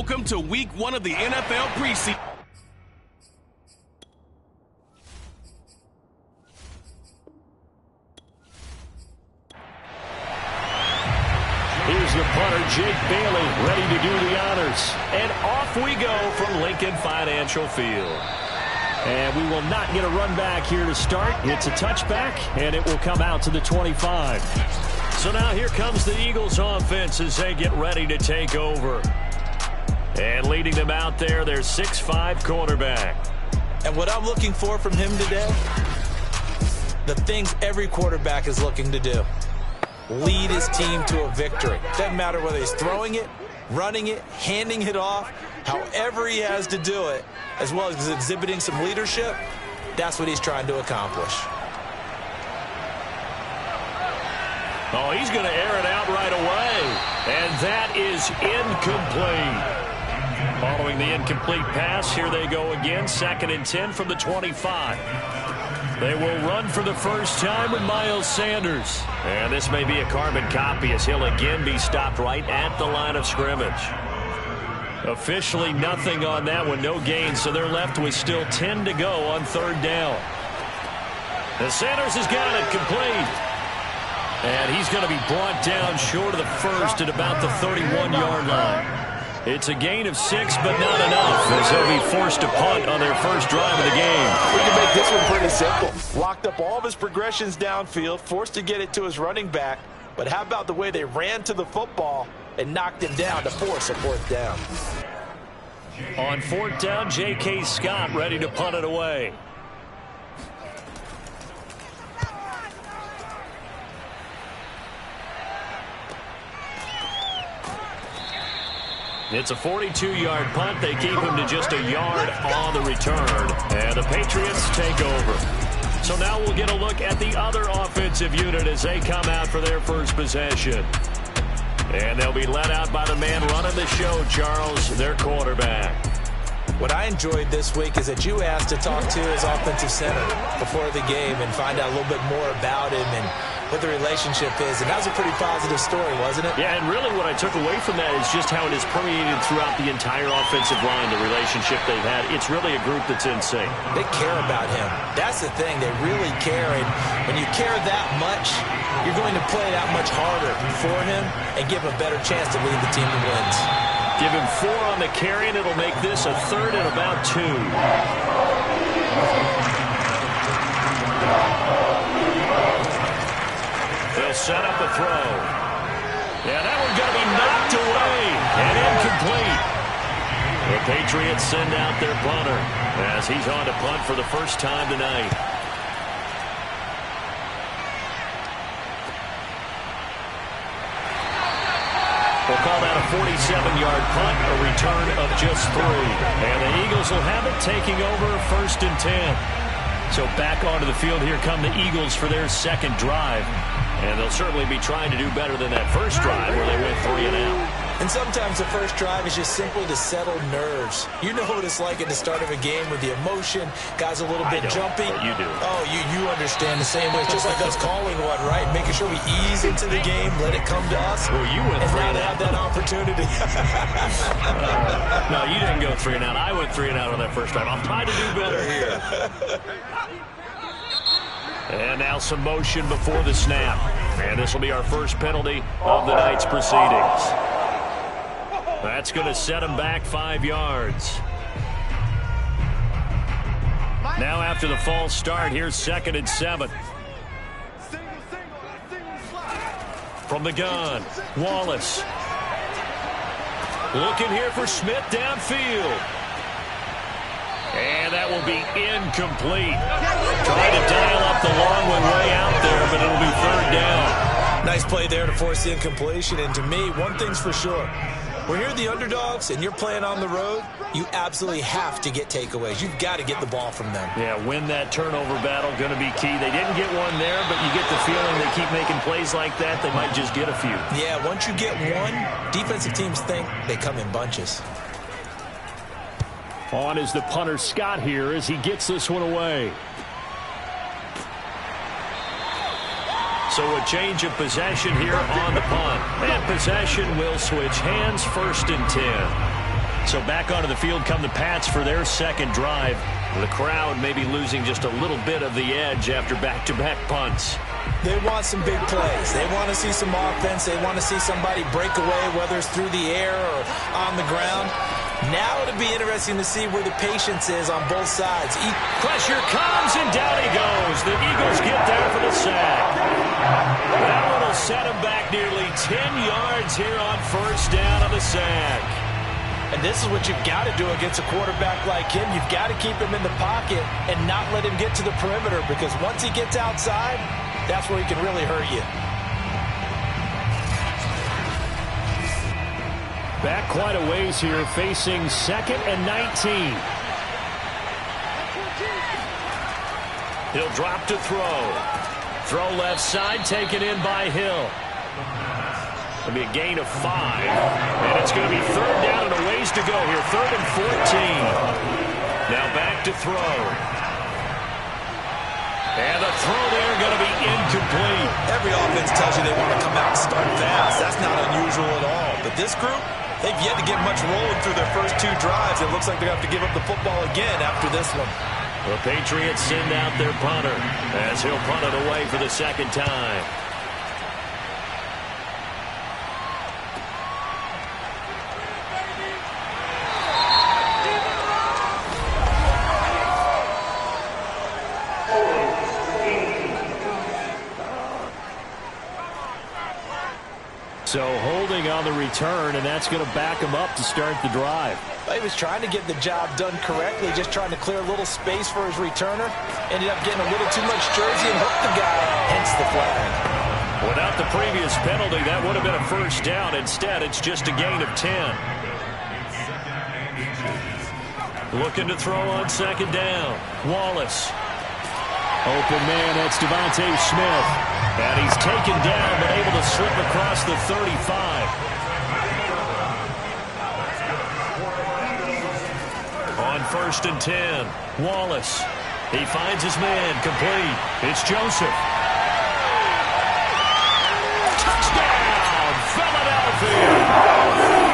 Welcome to Week 1 of the NFL preseason. Here's the punter, Jake Bailey, ready to do the honors. And off we go from Lincoln Financial Field. And we will not get a run back here to start. It's a touchback, and it will come out to the 25. So now here comes the Eagles offense as they get ready to take over. And leading them out there, their 6'5" quarterback. And what I'm looking for from him today, the things every quarterback is looking to do. Lead his team to a victory. Doesn't matter whether he's throwing it, running it, handing it off, however he has to do it, as well as exhibiting some leadership, that's what he's trying to accomplish. Oh, he's going to air it out right away. And that is incomplete. Following the incomplete pass, here they go again. 2nd and 10 from the 25. They will run for the first time with Miles Sanders. And this may be a carbon copy as he'll again be stopped right at the line of scrimmage. Officially nothing on that one, no gain, so they're left with still 10 to go on 3rd down. And Sanders has got it complete. And he's going to be brought down short of the first at about the 31-yard line. It's a gain of 6, but not enough, as they'll be forced to punt on their first drive of the game. We can make this one pretty simple. Locked up all of his progressions downfield, forced to get it to his running back. But how about the way they ran to the football and knocked him down to force a 4th down? On 4th down, J.K. Scott ready to punt it away. It's a 42-yard punt. They keep him to just a yard on the return. And the Patriots take over. So now we'll get a look at the other offensive unit as they come out for their first possession. And they'll be led out by the man running the show, Charles, their quarterback. What I enjoyed this week is that you asked to talk to his offensive center before the game and find out a little bit more about him and what the relationship is. And that was a pretty positive story, wasn't it? Yeah, and really what I took away from that is just how it has permeated throughout the entire offensive line, the relationship they've had. It's really a group that's in sync. They care about him. That's the thing. They really care. And when you care that much, you're going to play that much harder for him and give him a better chance to lead the team to wins. Give him 4 on the carry, and it'll make this a 3rd and about 2. They'll set up a throw. Yeah, that one's going to be knocked away and incomplete. The Patriots send out their punter as he's on to punt for the first time tonight. We'll call that a 47-yard punt, a return of just 3. And the Eagles will have it, taking over 1st and 10. So back onto the field, here come the Eagles for their 2nd drive. And they'll certainly be trying to do better than that first drive where they went 3 and out. And sometimes the first drive is just simple to settle nerves. You know what it's like at the start of a game with the emotion. Guys a little bit jumpy. But you do. Oh, you understand the same way. It's just like us calling one, right? Making sure we ease into the game, let it come to us. Well, you went 3 and out. Have that opportunity. No, you didn't go 3 and out. I went 3 and out on that first drive. I'm trying to do better here. And now some motion before the snap. And this will be our first penalty of the night's proceedings. That's going to set him back 5 yards. Now after the false start, here's 2nd and 7. From the gun, Wallace. Looking here for Smith downfield. And that will be incomplete. Trying to dial up the long one way out there, but it'll be 3rd down. Nice play there to force the incompletion. And to me, one thing's for sure. When you're the underdogs and you're playing on the road, you absolutely have to get takeaways. You've got to get the ball from them. Yeah, win that turnover battle, going to be key. They didn't get one there, but you get the feeling they keep making plays like that, they might just get a few. Yeah, once you get one, defensive teams think they come in bunches. On is the punter, Scott, here as he gets this one away. So a change of possession here on the punt. And possession will switch hands, 1st and 10. So back onto the field come the Pats for their second drive. The crowd may be losing just a little bit of the edge after back-to-back punts. They want some big plays. They want to see some offense. They want to see somebody break away, whether it's through the air or on the ground. Now it'll be interesting to see where the patience is on both sides. Pressure comes, and down he goes. The Eagles get there for the sack. That one will set him back nearly 10 yards here on first down on the sack. And this is what you've got to do against a quarterback like him. You've got to keep him in the pocket and not let him get to the perimeter, because once he gets outside, that's where he can really hurt you. Back quite a ways here, facing 2nd and 19. He'll drop to throw. Throw left side, taken in by Hill. It'll be a gain of 5. And it's going to be 3rd down and a ways to go here. 3rd and 14. Now back to throw. And the throw there going to be incomplete. Every offense tells you they want to come out and start fast. That's not unusual at all. But this group, they've yet to get much rolling through their first 2 drives. It looks like they're going to have to give up the football again after this one. The Patriots send out their punter as he'll punt it away for the 2nd time. So holding on the return, and that's going to back him up to start the drive. He was trying to get the job done correctly, just trying to clear a little space for his returner. Ended up getting a little too much jersey and hooked the guy, hence the flag. Without the previous penalty, that would have been a first down. Instead, it's just a gain of 10. Looking to throw on 2nd down. Wallace. Open man, that's Devontae Smith. And he's taken down, but able to slip across the 35. On 1st and 10, Wallace. He finds his man, complete. It's Joseph. Touchdown, Philadelphia.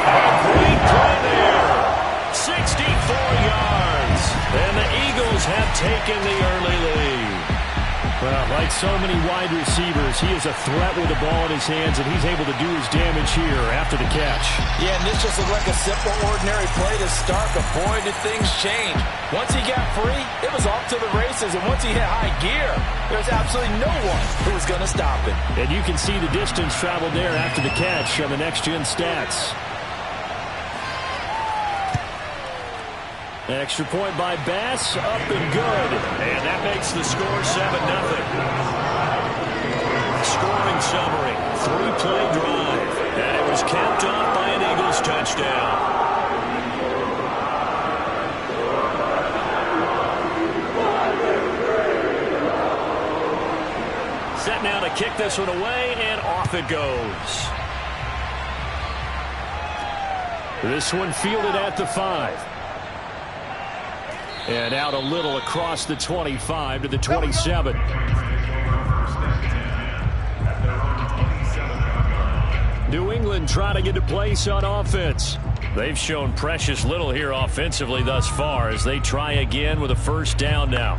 A great play there. 64 yards. And the Eagles have taken the early lead. Well, like so many wide receivers, he is a threat with the ball in his hands, and he's able to do his damage here after the catch. Yeah, and this just looked like a simple, ordinary play to start, but boy, did things change. Once he got free, it was off to the races, and once he hit high gear, there's absolutely no one who was going to stop him. And you can see the distance traveled there after the catch on the next-gen stats. Extra point by Bass, up and good. And that makes the score 7-0. Scoring summary, 3-play drive. And it was capped off by an Eagles touchdown. Set now to kick this one away, and off it goes. This one fielded at the 5. And out a little across the 25 to the 27. New England trying to get a place on offense. They've shown precious little here offensively thus far as they try again with a first down now.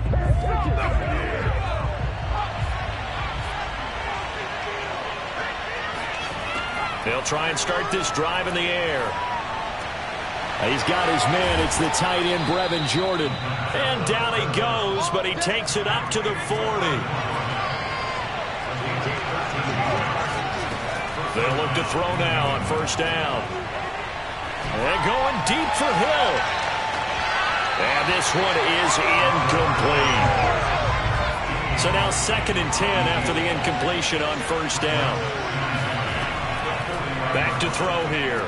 They'll try and start this drive in the air. He's got his man. It's the tight end, Brevin Jordan. And down he goes, but he takes it up to the 40. They'll look to throw now on first down. And going deep for Hill. And this one is incomplete. So now 2nd and 10 after the incompletion on first down. Back to throw here.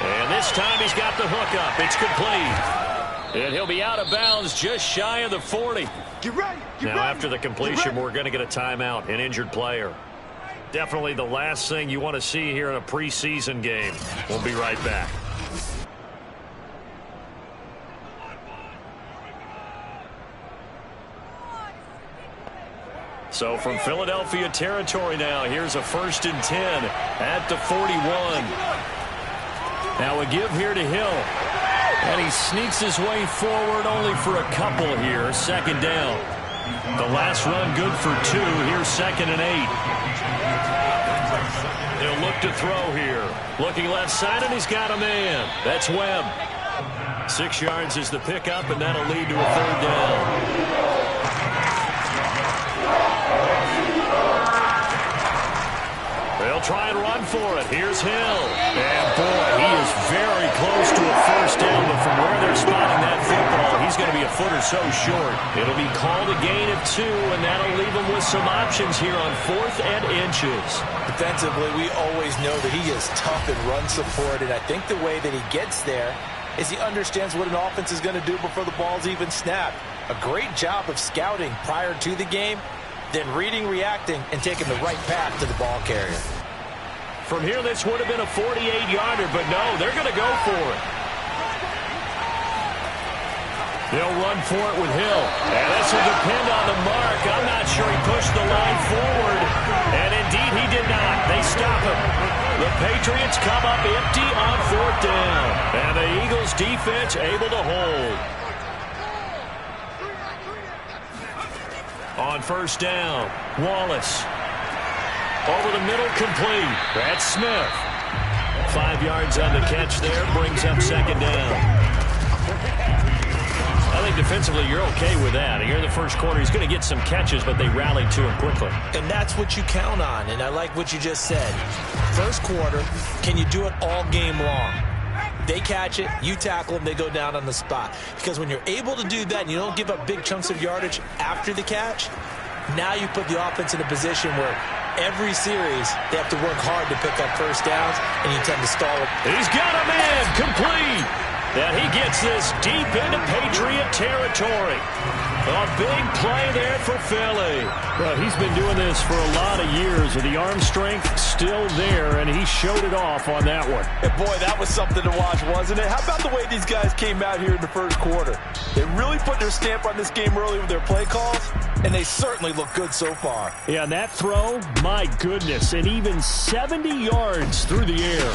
And this time he's got the hook up. It's complete. And he'll be out of bounds just shy of the 40. Now after the completion, we're going to get a timeout, an injured player. Definitely the last thing you want to see here in a preseason game. We'll be right back. So from Philadelphia territory now, here's a 1st and 10 at the 41. Now a give here to Hill. And he sneaks his way forward only for a couple here. Second down. The last run good for 2. Here's 2nd and 8. He'll look to throw here. Looking left side, and he's got a man. That's Webb. 6 yards is the pickup, and that'll lead to a 3rd down. They'll try and run for it. Here's Hill. And, boy, he is very close to a first down, but from where they're spotting that football, he's going to be a foot or so short. It'll be called a gain of 2, and that'll leave him with some options here on 4th and inches. Defensively, we always know that he is tough in run support, and I think the way that he gets there is he understands what an offense is going to do before the ball's even snapped. A great job of scouting prior to the game, then reading, reacting, and taking the right path to the ball carrier. From here, this would have been a 48-yarder, but no, they're going to go for it. They'll run for it with Hill. And this will depend on the mark. I'm not sure he pushed the line forward. And indeed, he did not. They stop him. The Patriots come up empty on 4th down. And the Eagles defense able to hold. On 1st down, Wallace. Over the middle, complete. That's Smith. 5 yards on the catch there, brings up 2nd down. I think defensively you're okay with that. Here in the first quarter, he's going to get some catches, but they rallied to him quickly. And that's what you count on, and I like what you just said. First quarter, can you do it all game long? They catch it, you tackle them, they go down on the spot. Because when you're able to do that and you don't give up big chunks of yardage after the catch, now you put the offense in a position where every series they have to work hard to pick up first downs, and you tend to stall it. He's got a man, complete. And he gets this deep into Patriot territory. A big play there for Philly. Well, he's been doing this for a lot of years, and the arm strength still there, and he showed it off on that one. And boy, that was something to watch, wasn't it? How about the way these guys came out here in the first quarter? They really put their stamp on this game early with their play calls, and they certainly look good so far. Yeah, and that throw, my goodness, and even 70 yards through the air.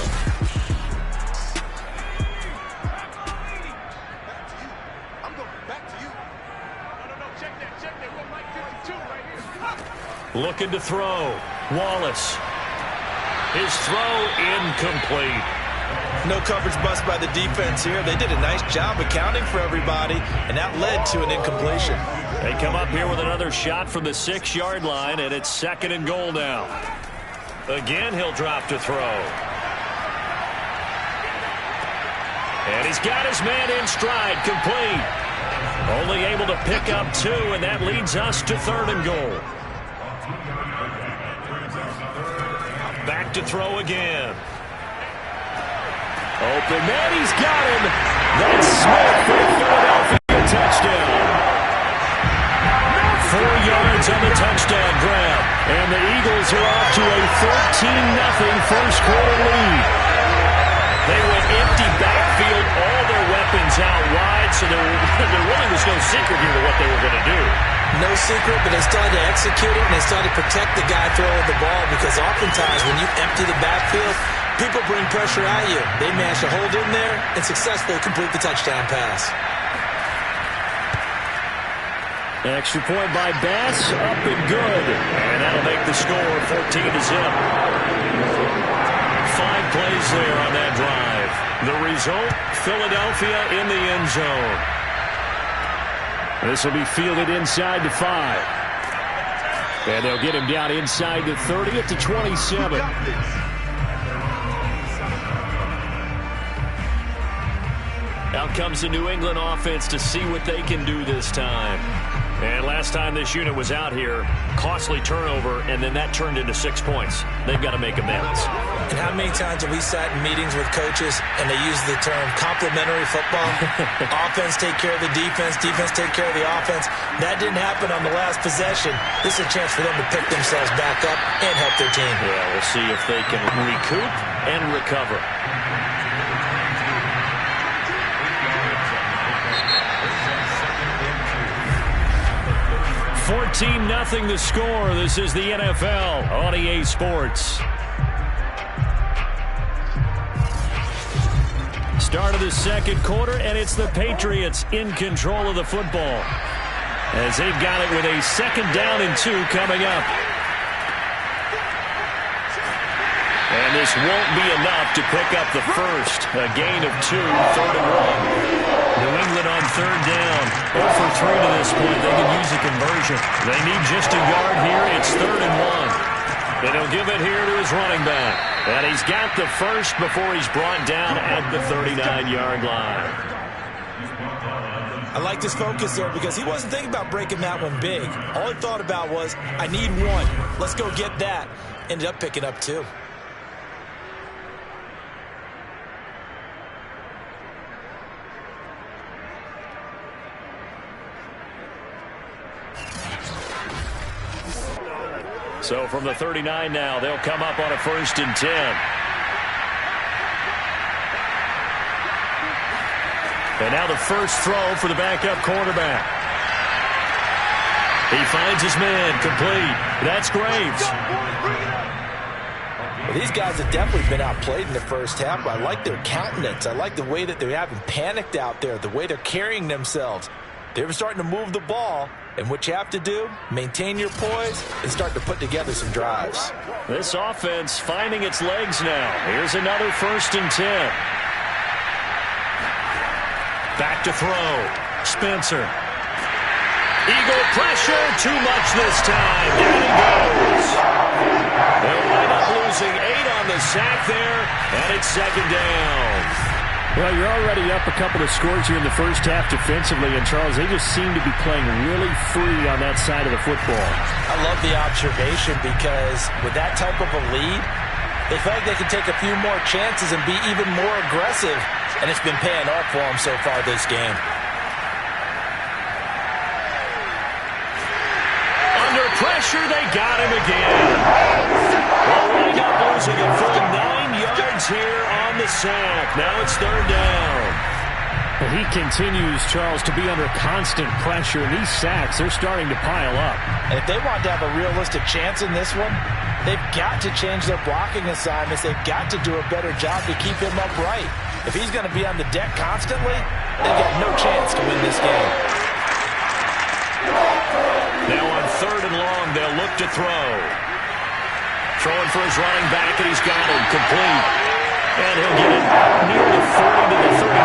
Looking to throw. Wallace. His throw incomplete. No coverage bust by the defense here. They did a nice job accounting for everybody, and that led to an incompletion. They come up here with another shot from the 6-yard line, and it's 2nd and goal now. Again, he'll drop to throw. And he's got his man in stride, complete. Only able to pick up 2, and that leads us to 3rd and goal. Back to throw again. Open man, he's got him. That's Smith for the Philadelphia touchdown. 4 yards on the touchdown grab. And the Eagles are off to a 13-0 first quarter lead. They went empty backfield, all their weapons out wide, so there really was no secret here to what they were going to do. No secret, but they started to execute it, and they started to protect the guy throwing the ball, because oftentimes when you empty the backfield, people bring pressure at you. They managed to hold in there and successfully complete the touchdown pass. Extra point by Bass, up and good. And that'll make the score 14-0. 5 plays there on that drive. The result, Philadelphia in the end zone. This will be fielded inside the 5. And they'll get him down inside the 30 at the 27. Out comes the New England offense to see what they can do this time. And last time this unit was out here, costly turnover, and then that turned into 6 points. They've got to make amends. And how many times have we sat in meetings with coaches and they use the term complementary football? Offense take care of the defense, defense take care of the offense. That didn't happen on the last possession. This is a chance for them to pick themselves back up and help their team. Yeah, we'll see if they can recoup and recover. 14-0 the score. This is the NFL on EA Sports. Start of the second quarter, and it's the Patriots in control of the football, as they've got it with a 2nd down and 2 coming up. And this won't be enough to pick up the first. A gain of 2, 3rd and 1. New England on 3rd down. 0 for 3 to this point. They can use a conversion. They need just a yard here. It's 3rd and 1. And he'll give it here to his running back. And he's got the first before he's brought down at the 39-yard line. I like his focus there because he wasn't thinking about breaking that one big. All he thought about was, I need 1. Let's go get that. Ended up picking up 2. So from the 39 now, they'll come up on a 1st and 10. And now the first throw for the backup quarterback. He finds his man, complete. That's Graves. Well, these guys have definitely been outplayed in the first half. I like their countenance. I like the way that they haven't panicked out there, the way they're carrying themselves. They're starting to move the ball, and what you have to do, maintain your poise and start to put together some drives. This offense finding its legs now. Here's another 1st and 10. Back to throw. Spencer. Eagle pressure. Too much this time. Down he goes. They'll wind up losing 8 on the sack there, and it's 2nd down. Well, you're already up a couple of scores here in the first half defensively, and Charles, they just seem to be playing really free on that side of the football. I love the observation because with that type of a lead, they feel like they can take a few more chances and be even more aggressive, and it's been paying off for them so far this game. Under pressure, they got him again. Well, wind up losing a full 9 yards here on the sack. Now it's 3rd down. Well, he continues, Charles, to be under constant pressure, and these sacks, they're starting to pile up. And if they want to have a realistic chance in this one, they've got to change their blocking assignments. They've got to do a better job to keep him upright. If he's going to be on the deck constantly, they've got no chance to win this game. Now on 3rd and long, they'll look to throw. Throwing for his running back, and he's got him complete. And he'll get it near the 40 to the 39.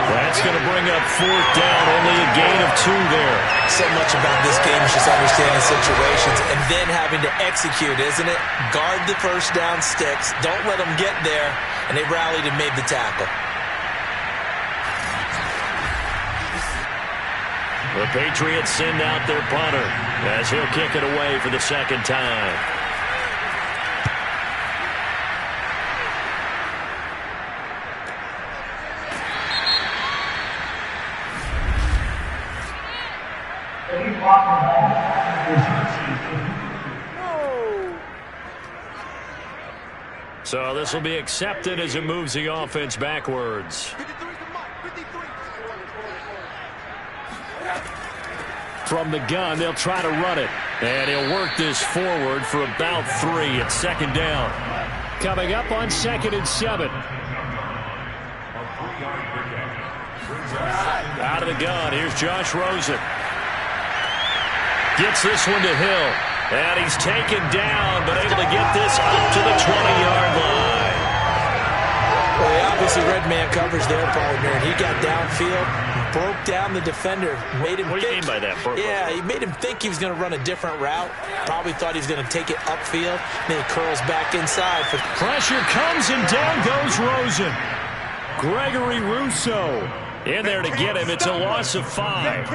That's going to bring up 4th down, only a gain of 2 there. So much about this game is just understanding situations and then having to execute, isn't it? Guard the first down sticks. Don't let them get there. And they rallied and made the tackle. The Patriots send out their punter as he'll kick it away for the 2nd time. So this will be accepted as it moves the offense backwards. From the gun, they'll try to run it. And he'll work this forward for about 3 at 2nd down. Coming up on 2nd and 7. Out of the gun, here's Josh Rosen. Gets this one to Hill. And he's taken down, but able to get this up to the 20-yard line. Well, he obviously read man coverage there, partner, and he got downfield, broke down the defender, made him What do you think, mean by that, Burko? Yeah, he made him think he was going to run a different route. Probably thought he was going to take it upfield. Then he curls back inside. Pressure comes, and down goes Rosen. Gregory Rousseau in there to get him. It's a loss of 5.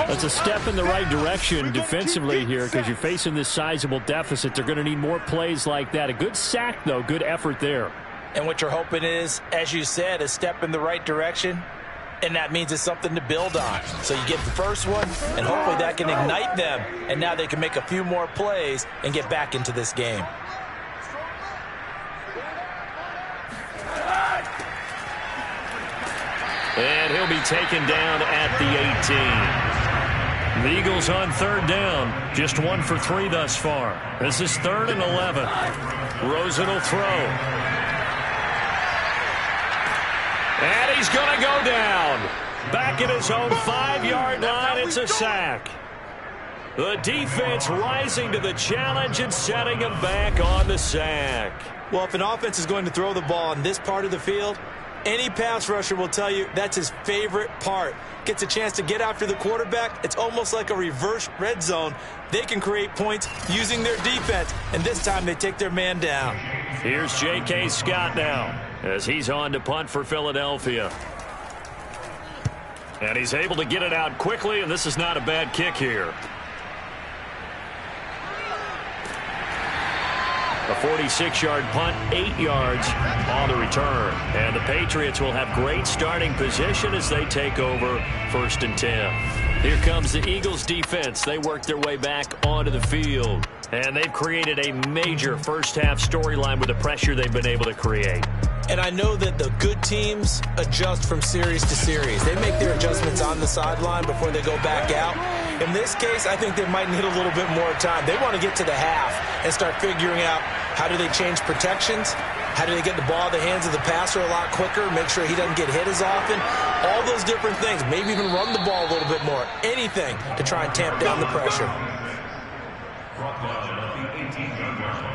That's a step in the right direction defensively here because you're facing this sizable deficit. They're going to need more plays like that. A good sack, though. Good effort there. And what you're hoping is, as you said, a step in the right direction, and that means it's something to build on. So you get the first one, and hopefully that can ignite them, and now they can make a few more plays and get back into this game. And he'll be taken down at the 18. The Eagles on 3rd down. Just 1 for 3 thus far. This is 3rd and 11. Rosen will throw. he's going to go down. Back at his own 5-yard line, it's a sack. The defense rising to the challenge and setting him back on the sack. Well, if an offense is going to throw the ball in this part of the field, any pass rusher will tell you that's his favorite part. Gets a chance to get after the quarterback. It's almost like a reverse red zone. They can create points using their defense, and this time they take their man down. Here's J.K. Scott now as he's on to punt for Philadelphia. And he's able to get it out quickly, and this is not a bad kick here. A 46-yard punt, 8 yards on the return. And the Patriots will have great starting position as they take over 1st and 10. Here comes the Eagles defense. They work their way back onto the field. And they've created a major first-half storyline with the pressure they've been able to create. And I know that the good teams adjust from series to series. They make their adjustments on the sideline before they go back out. In this case, I think they might need a little bit more time. They want to get to the half and start figuring out how do they change protections, how do they get the ball in the hands of the passer a lot quicker, make sure he doesn't get hit as often, all those different things. Maybe even run the ball a little bit more. Anything to try and tamp down the pressure.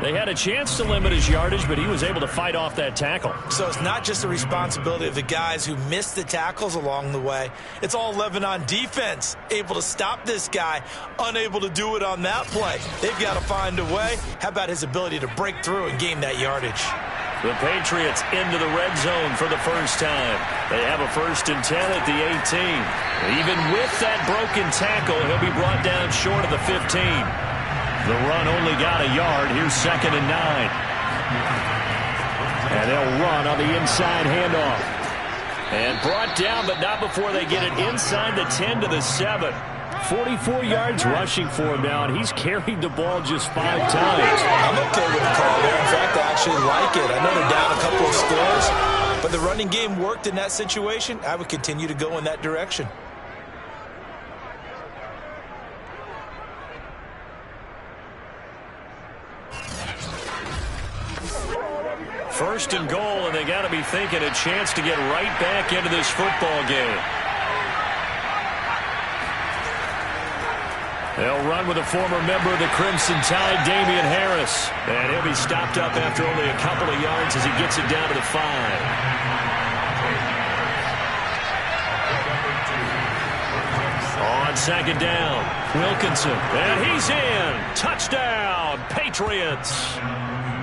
They had a chance to limit his yardage, but he was able to fight off that tackle. So it's not just the responsibility of the guys who missed the tackles along the way. It's all 11 on defense, able to stop this guy, unable to do it on that play. They've got to find a way. How about his ability to break through and gain that yardage? The Patriots into the red zone for the first time. They have a 1st and 10 at the 18. Even with that broken tackle, he'll be brought down short of the 15. The run only got a yard. Here's 2nd and 9. And they'll run on the inside handoff. And brought down, but not before they get it inside the 10 to the 7. 44 yards rushing for him now, and he's carried the ball just 5 times. I'm okay with the call there. In fact, I actually like it. I know they're down a couple of scores, but the running game worked in that situation. I would continue to go in that direction. First and goal, and they got to be thinking a chance to get right back into this football game. They'll run with a former member of the Crimson Tide, Damian Harris. And he'll be stopped up after only a couple of yards as he gets it down to the 5. On 2nd down, Wilkinson. And he's in. Touchdown, Patriots.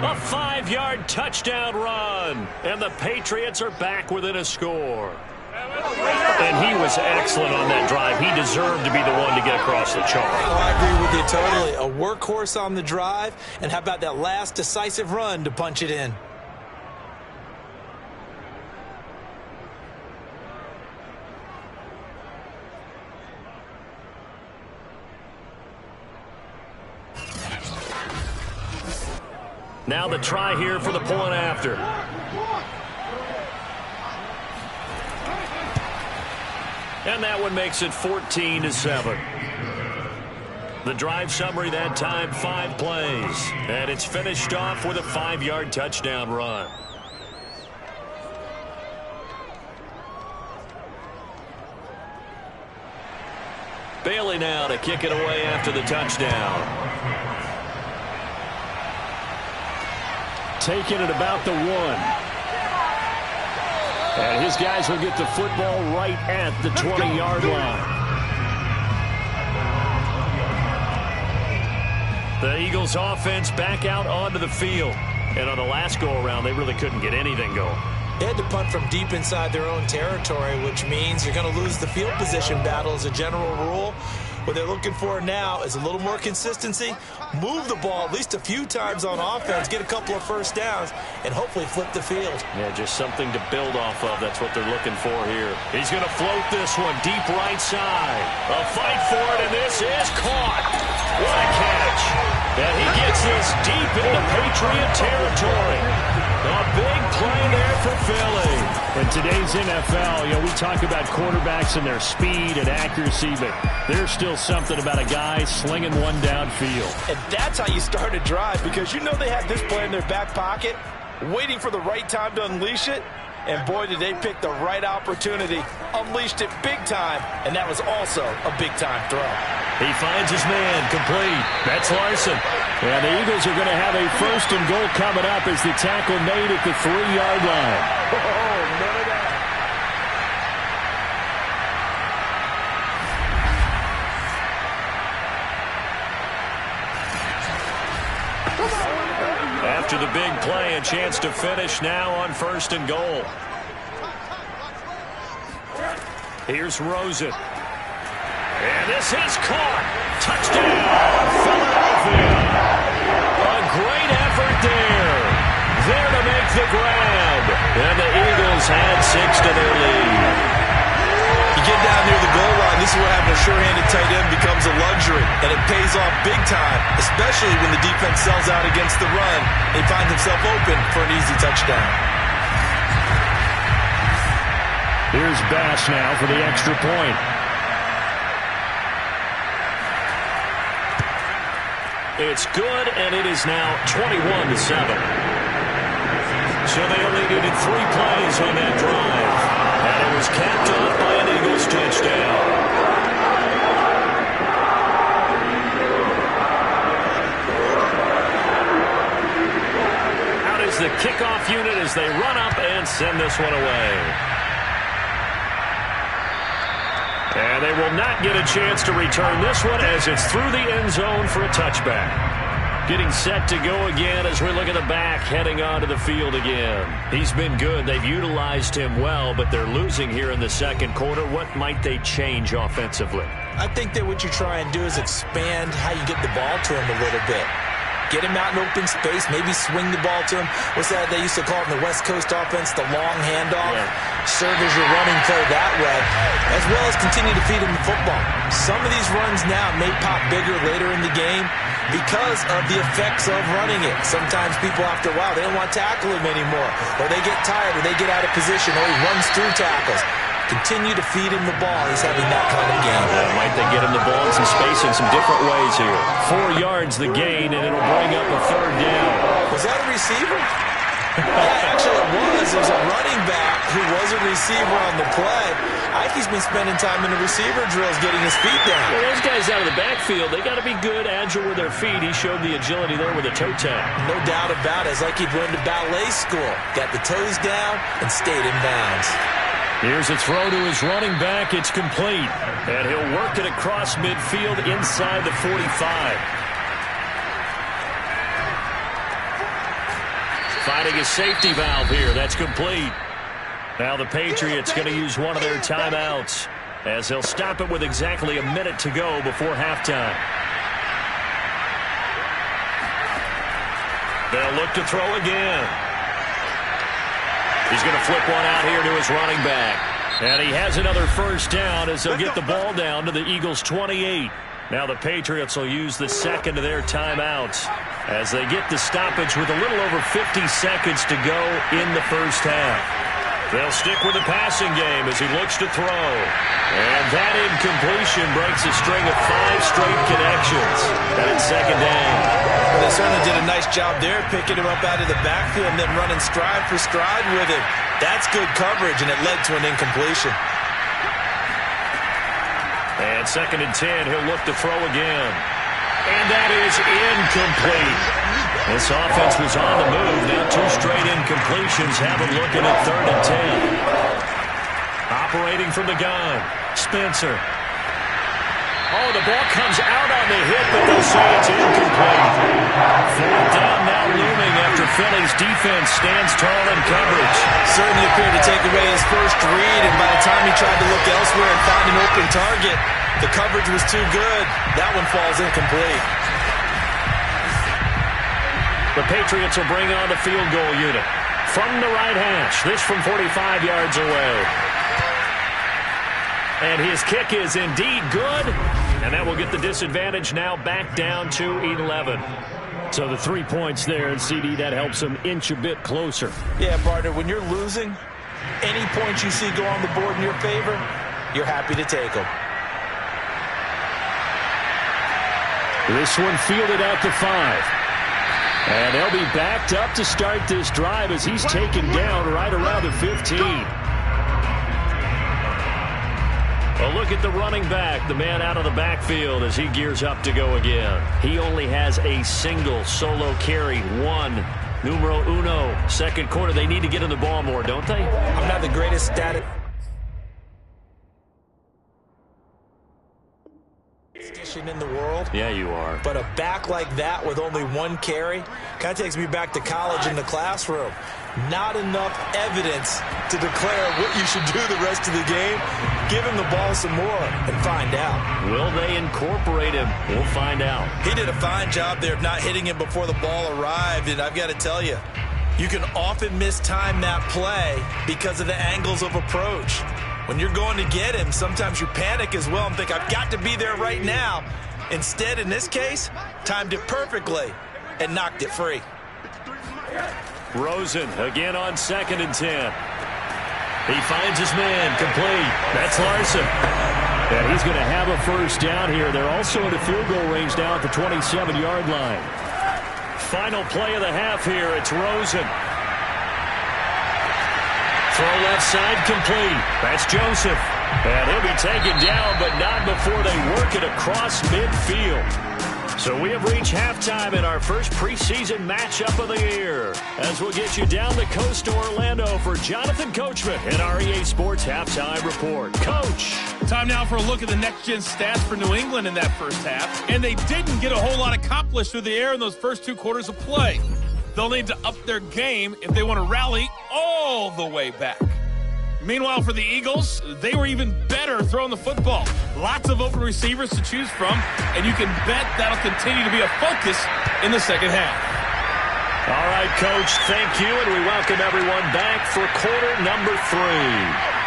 A 5-yard touchdown run. And the Patriots are back within a score. And he was excellent on that drive. He deserved to be the one to get across the chalk. Oh, I agree with you totally. A workhorse on the drive. And how about that last decisive run to punch it in? Now the try here for the point after. And that one makes it 14-7. The drive summary that time, 5 plays. And it's finished off with a 5-yard touchdown run. Bailey now to kick it away after the touchdown. Taking it about the 1. And his guys will get the football right at the 20-yard line. The Eagles offense back out onto the field. And on the last go-around, they really couldn't get anything going. They had to punt from deep inside their own territory, which means you're going to lose the field position battle as a general rule. What they're looking for now is a little more consistency, move the ball at least a few times on offense, get a couple of first downs, and hopefully flip the field. Yeah, just something to build off of. That's what they're looking for here. He's going to float this one deep right side. A fight for it, and this is caught. What a catch. And he gets this deep into Patriot territory. A big play there for Philly. In today's NFL, we talk about quarterbacks and their speed and accuracy, but there's still something about a guy slinging one downfield. And that's how you start a drive, because you know they have this play in their back pocket, waiting for the right time to unleash it. And boy, did they pick the right opportunity. Unleashed it big time, and that was also a big-time throw. He finds his man, complete. That's Larson. And the Eagles are going to have a 1st and goal coming up as the tackle made at the 3-yard line. Oh, none of that. After the big play, a chance to finish now on 1st and goal. Here's Rosen. And this is caught. Touchdown, Philadelphia. A great effort there. There to make the grab. And the Eagles add 6 to their lead. You get down near the goal line, this is where having a sure-handed tight end becomes a luxury, and it pays off big time, especially when the defense sells out against the run and he finds himself open for an easy touchdown. Here's Bass now for the extra point. It's good, and it is now 21-7. So they only needed 3 plays on that drive. And it was capped off by an Eagles touchdown. Out is the kickoff unit as they run up and send this one away. And they will not get a chance to return this one as it's through the end zone for a touchback. Getting set to go again as we look at the back heading onto the field again. He's been good. They've utilized him well, but they're losing here in the second quarter. What might they change offensively? I think that what you try and do is expand how you get the ball to him a little bit. Get him out in open space, maybe swing the ball to him. What's that they used to call it in the West Coast offense, the long handoff? Yeah. Serve as your running play that way, as well as continue to feed him the football. Some of these runs now may pop bigger later in the game because of the effects of running it. Sometimes people, after a while, they don't want to tackle him anymore, or they get tired, or they get out of position, or he runs through tackles. Continue to feed him the ball. He's having that kind of game. Might they get him the ball in some space in some different ways here. 4 yards the gain, and it'll bring up a 3rd down. Was that a receiver? Yeah, actually it was. It was a running back who was a receiver on the play. I think he's been spending time in the receiver drills getting his feet down. Well, those guys out of the backfield, they got to be good, agile with their feet. He showed the agility there with a toe tap. No doubt about it. It's like he'd went to ballet school. Got the toes down and stayed in bounds. Here's a throw to his running back. It's complete. And he'll work it across midfield inside the 45. Finding a safety valve here. That's complete. Now the Patriots going to use one of their timeouts as they'll stop it with exactly a minute to go before halftime. They'll look to throw again. He's going to flip one out here to his running back. And he has another 1st down as they'll get the ball down to the Eagles' 28. Now the Patriots will use the second of their timeouts as they get the stoppage with a little over 50 seconds to go in the first half. They'll stick with the passing game as he looks to throw. And that incompletion breaks a string of 5 straight connections. And it's 2nd down. Well, they certainly did a nice job there, picking him up out of the backfield and then running stride for stride with him. That's good coverage, and it led to an incompletion. And 2nd and 10, he'll look to throw again. And that is incomplete. This offense was on the move. Now 2 straight incompletions have him looking at 3rd and 10. Operating from the gun, Spencer. Oh, the ball comes out on the hit, but they'll say it's incomplete. 4th down now looming after Philly's defense stands tall in coverage. Certainly appeared to take away his first read, and by the time he tried to look elsewhere and found an open target, the coverage was too good. That one falls incomplete. The Patriots will bring on the field goal unit. From the right hash, this from 45 yards away. And his kick is indeed good. And that will get the disadvantage now back down to 11. So the 3 points there, and CD, that helps him inch a bit closer. Yeah, partner, when you're losing, any points you see go on the board in your favor, you're happy to take them. This one fielded out to 5. And they'll be backed up to start this drive as he's taken down right around the 15. A look at the running back, the man out of the backfield as he gears up to go again. He only has a single solo carry, one. Numero uno, second quarter. They need to get in the ball more, don't they? I'm not the greatest statistician in the world. Yeah, you are. But a back like that with only one carry kind of takes me back to college in the classroom. Not enough evidence to declare what you should do the rest of the game. Give him the ball some more and find out. Will they incorporate him? We'll find out. He did a fine job there of not hitting him before the ball arrived, and I've got to tell you, you can often mistime that play because of the angles of approach. When you're going to get him, sometimes you panic as well and think, I've got to be there right now. Instead, in this case, timed it perfectly and knocked it free. Rosen again on 2nd and 10. He finds his man, complete. That's Larson. And he's going to have a first down here. They're also in the field goal range now at the 27-yard line. Final play of the half here. It's Rosen. Throw left side, complete. That's Joseph. And he'll be taken down, but not before they work it across midfield. So we have reached halftime in our first preseason matchup of the year. As we'll get you down the coast to Orlando for Jonathan Coachman in our EA Sports Halftime Report. Coach. Time now for a look at the next-gen stats for New England in that first half. And they didn't get a whole lot accomplished through the air in those first 2 quarters of play. They'll need to up their game if they want to rally all the way back. Meanwhile, for the Eagles, they were even better throwing the football. Lots of open receivers to choose from, and you can bet that'll continue to be a focus in the second half. All right, Coach, thank you, and we welcome everyone back for quarter number 3.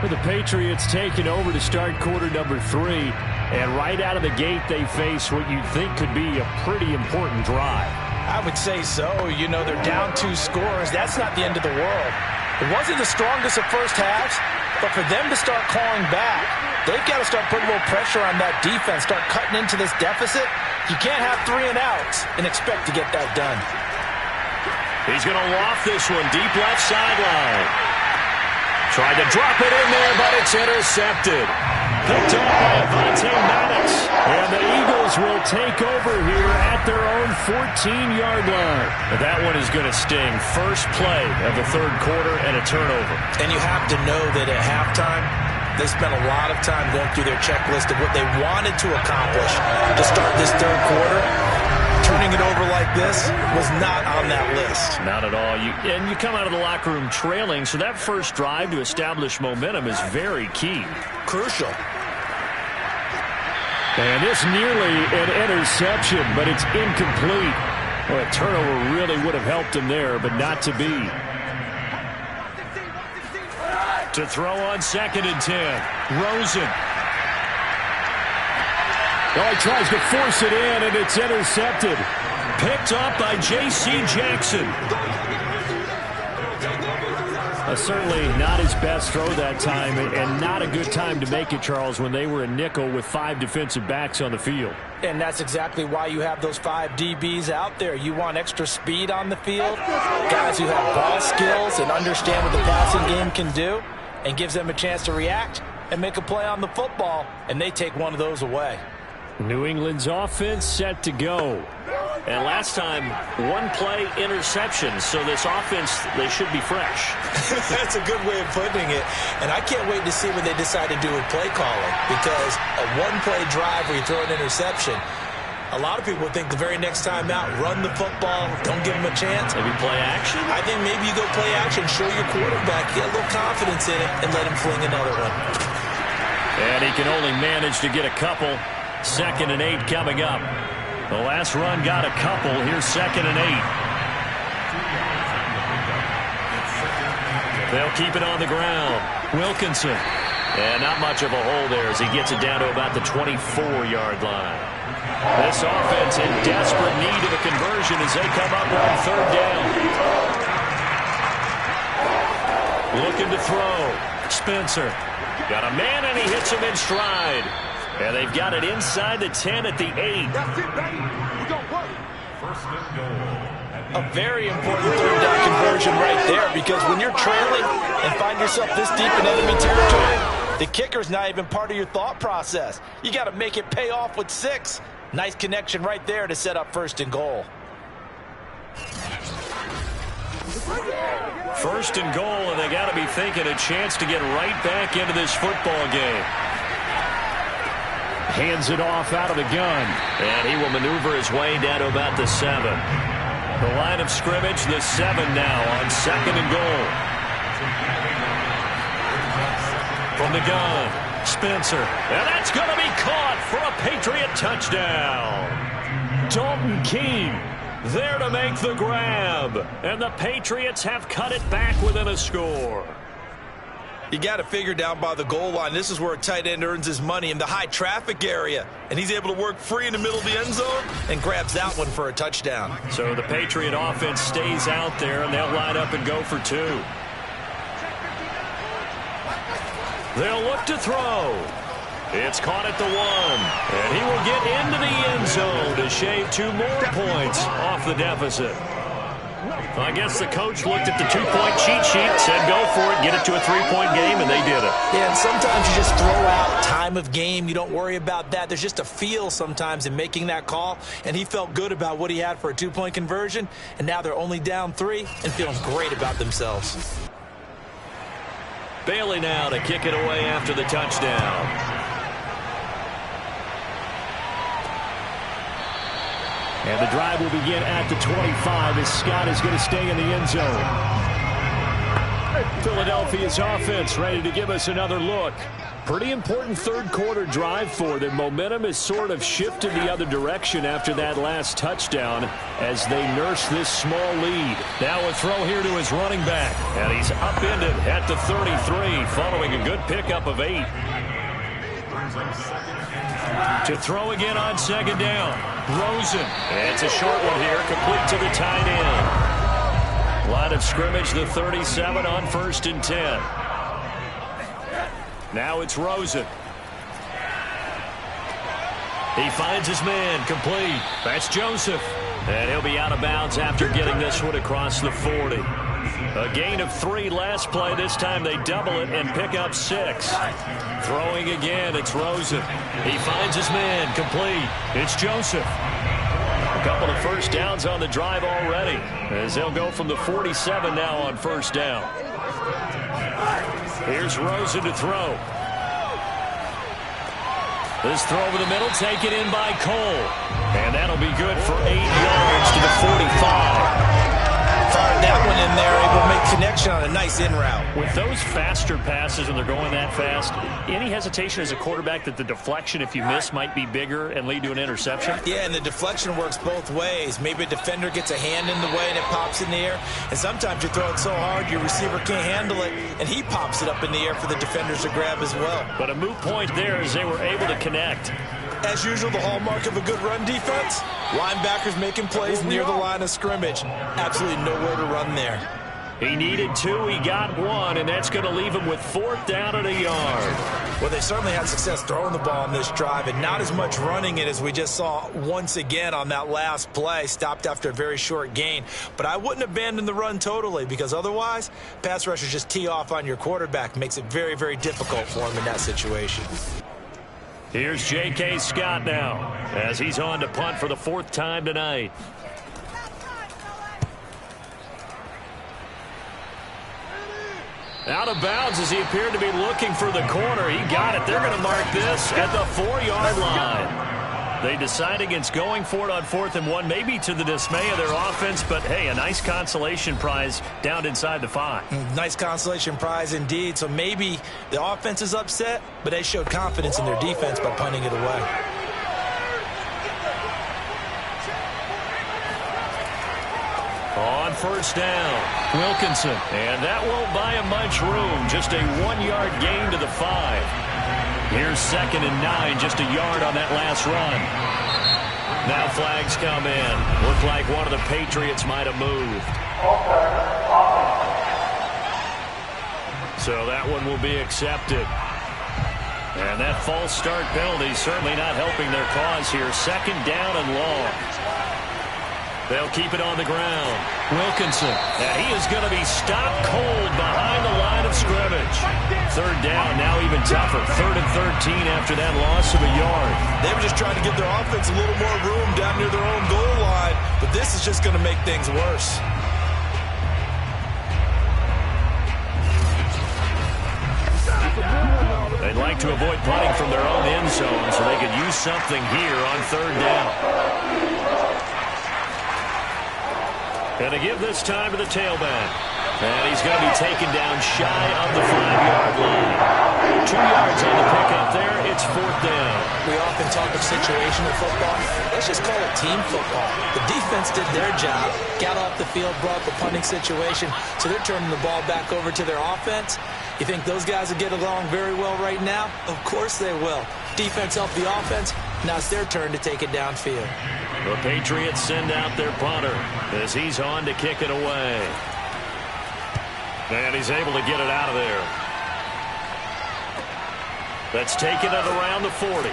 The Patriots taking over to start quarter number 3. And right out of the gate, they face what you'd think could be a pretty important drive. I would say so. You know, they're down 2 scores. That's not the end of the world. It wasn't the strongest of first halves, but for them to start clawing back, they've got to start putting a little pressure on that defense, start cutting into this deficit. You can't have 3 and outs and expect to get that done. He's going to loft this one deep left sideline. Tried to drop it in there, but it's intercepted. Picked up by Avonte Maddox. And the Eagles will take over here at their own 14-yard line. But that one is going to sting. First play of the third quarter and a turnover. And you have to know that at halftime, they spent a lot of time going through their checklist of what they wanted to accomplish to start this third quarter. Turning it over like this was not on that list. Not at all. And you come out of the locker room trailing, so that first drive to establish momentum is very key. Crucial. And this nearly an interception, but it's incomplete. Well, a turnover really would have helped him there, but not to be. To throw on 2nd and 10. Rosen. Oh, he tries to force it in, and it's intercepted. Picked up by J.C. Jackson. Certainly not his best throw that time, and not a good time to make it, Charles, when they were a nickel with 5 defensive backs on the field. And that's exactly why you have those 5 DBs out there. You want extra speed on the field, guys who have ball skills and understand what the passing game can do, and gives them a chance to react and make a play on the football, and they take one of those away. New England's offense set to go. And last time, 1 play interception. So this offense, they should be fresh. That's a good way of putting it. And I can't wait to see what they decide to do with play calling. Because a 1-play drive where you throw an interception, a lot of people think the very next time out, run the football, don't give them a chance. Maybe play action? I think maybe you go play action, show your quarterback, get a little confidence in it, and let him fling another one. And he can only manage to get a couple. 2nd and 8 coming up. The last run got a couple. Here's 2nd and 8. They'll keep it on the ground. Wilkinson. And not much of a hole there as he gets it down to about the 24-yard line. This offense in desperate need of a conversion as they come up on 3rd down. Looking to throw. Spencer. Got a man, and he hits him in stride. And they've got it inside the 10 at the 8. That's it, baby. We're going to work. First and goal. A very important third down conversion right there, because when you're trailing and find yourself this deep in enemy territory, the kicker's not even part of your thought process. You got to make it pay off with 6. Nice connection right there to set up first and goal. First and goal, and they got to be thinking a chance to get right back into this football game. Hands it off out of the gun. And he will maneuver his way down to about the 7. The line of scrimmage, the 7 now on second and goal. From the gun, Spencer. And that's going to be caught for a Patriot touchdown. Dalton Keene there to make the grab. And the Patriots have cut it back within a score. You got to figure down by the goal line, this is where a tight end earns his money, in the high traffic area. And he's able to work free in the middle of the end zone and grabs that one for a touchdown. So the Patriot offense stays out there, and they'll line up and go for 2. They'll look to throw. It's caught at the 1. And he will get into the end zone to shave 2 more points off the deficit. I guess the coach looked at the 2-point cheat sheet, said go for it, get it to a 3-point game, and they did it. Yeah, and sometimes you just throw out time of game. You don't worry about that. There's just a feel sometimes in making that call, and he felt good about what he had for a 2-point conversion, and now they're only down 3 and feeling great about themselves. Bailey now to kick it away after the touchdown. And the drive will begin at the 25 as Scott is going to stay in the end zone. Philadelphia's offense ready to give us another look. Pretty important third quarter drive for them. Momentum has sort of shifted the other direction after that last touchdown as they nurse this small lead. Now a throw here to his running back. And he's upended at the 33 following a good pickup of 8. To throw again on second down. Rosen. And it's a short one here, complete to the tight end. Line of scrimmage, the 37 on 1st and 10. Now it's Rosen. He finds his man, complete. That's Joseph. And he'll be out of bounds after getting this one across the 40. A gain of 3 last play. This time they double it and pick up 6. Throwing again, it's Rosen. He finds his man, complete. It's Joseph. A couple of first downs on the drive already, as they'll go from the 47 now on first down. Here's Rosen to throw. This throw over the middle, taken in by Cole. And that'll be good for 8 yards to the 45. Fired that one in there, able to make connection on a nice in route. With those faster passes and they're going that fast, any hesitation as a quarterback that the deflection, if you miss, might be bigger and lead to an interception? Yeah, and the deflection works both ways. Maybe a defender gets a hand in the way and it pops in the air. And sometimes you throw it so hard your receiver can't handle it, and he pops it up in the air for the defenders to grab as well. But a moot point there as they were able to connect. As usual, the hallmark of a good run defense, linebackers making plays near the line of scrimmage. Absolutely nowhere to run there. He needed 2, he got 1, and that's going to leave him with 4th down at a yard. Well, they certainly had success throwing the ball on this drive, and not as much running it as we just saw once again on that last play, stopped after a very short gain. But I wouldn't abandon the run totally, because otherwise, pass rushers just tee off on your quarterback. Makes it very, very difficult for him in that situation. Here's J.K. Scott now, as he's on to punt for the 4th time tonight. Out of bounds as he appeared to be looking for the corner. He got it. They're going to mark this at the 4-yard line. They decide against going for it on 4th and 1, maybe to the dismay of their offense, but hey, a nice consolation prize down inside the 5. Nice consolation prize indeed. So maybe the offense is upset, but they showed confidence in their defense by punting it away. On first down, Wilkinson. And that won't buy him much room. Just a 1-yard gain to the 5. Here's 2nd and 9, just a yard on that last run. Now flags come in. Looked like one of the Patriots might have moved. So that one will be accepted. And that false start penalty certainly not helping their cause here. Second down and long. They'll keep it on the ground. Wilkinson. And he is going to be stopped cold behind the line of scrimmage. Third down, now even tougher. 3rd and 13 after that loss of a yard. They were just trying to give their offense a little more room down near their own goal line, but this is just going to make things worse. They'd like to avoid punting from their own end zone so they could use something here on 3rd down. And to give this time to the tailback. And he's going to be taken down shy of the 5-yard line. 2 yards on the pickup there. It's 4th down. We often talk of situational football. Let's just call it team football. The defense did their job, got off the field, brought the punting situation, so they're turning the ball back over to their offense. You think those guys will get along very well right now? Of course they will. Defense helped the offense. Now it's their turn to take it downfield. The Patriots send out their punter as he's on to kick it away. And he's able to get it out of there. That's taken at around the 40.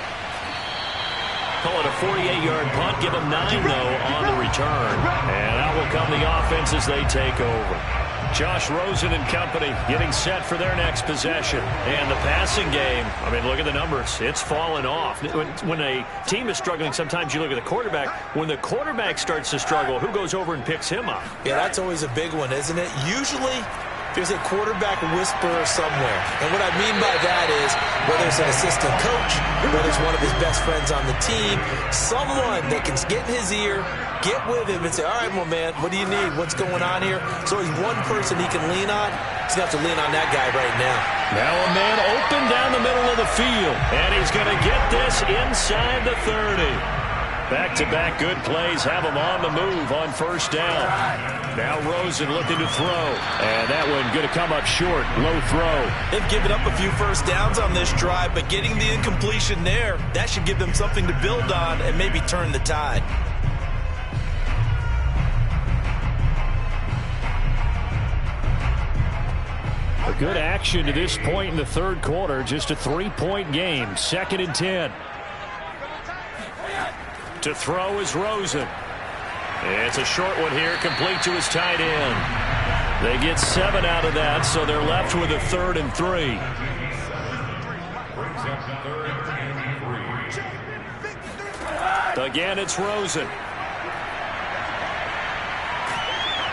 Call it a 48-yard punt. Give them 9, though, on the return. And out will come the offense as they take over. Josh Rosen and company getting set for their next possession. And the passing game, I mean, look at the numbers. It's fallen off. When a team is struggling, sometimes you look at the quarterback. When the quarterback starts to struggle, who goes over and picks him up? Yeah, that's always a big one, isn't it? Usually there's a quarterback whisperer somewhere. And what I mean by that is whether it's an assistant coach, whether it's one of his best friends on the team, someone that can get in his ear, get with him and say, all right, well, man, what do you need? What's going on here? So he's one person he can lean on. He's going to have to lean on that guy right now. Now a man open down the middle of the field. And he's going to get this inside the 30. Back-to-back good plays have him on the move on 1st down. Now Rosen looking to throw. And that one going to come up short. Low throw. They've given up a few first downs on this drive, but getting the incompletion there, that should give them something to build on and maybe turn the tide. A good action to this point in the 3rd quarter. Just a 3-point game. 2nd and 10. To throw is Rosen. It's a short one here, complete to his tight end. They get 7 out of that, so they're left with a 3rd and 3. Again, it's Rosen.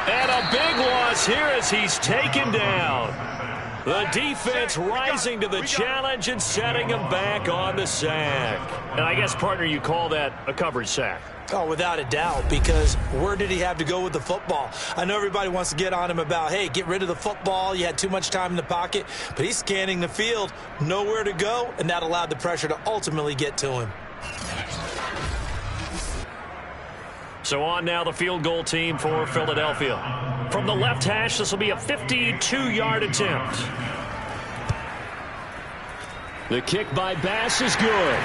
And a big loss here as he's taken down. The defense rising to the challenge and setting him back on the sack. And I guess, partner, you call that a coverage sack. Oh, without a doubt, because where did he have to go with the football? I know everybody wants to get on him about, hey, get rid of the football. You had too much time in the pocket. But he's scanning the field, nowhere to go, and that allowed the pressure to ultimately get to him. So on now the field goal team for Philadelphia. From the left hash, this will be a 52-yard attempt. The kick by Bass is good.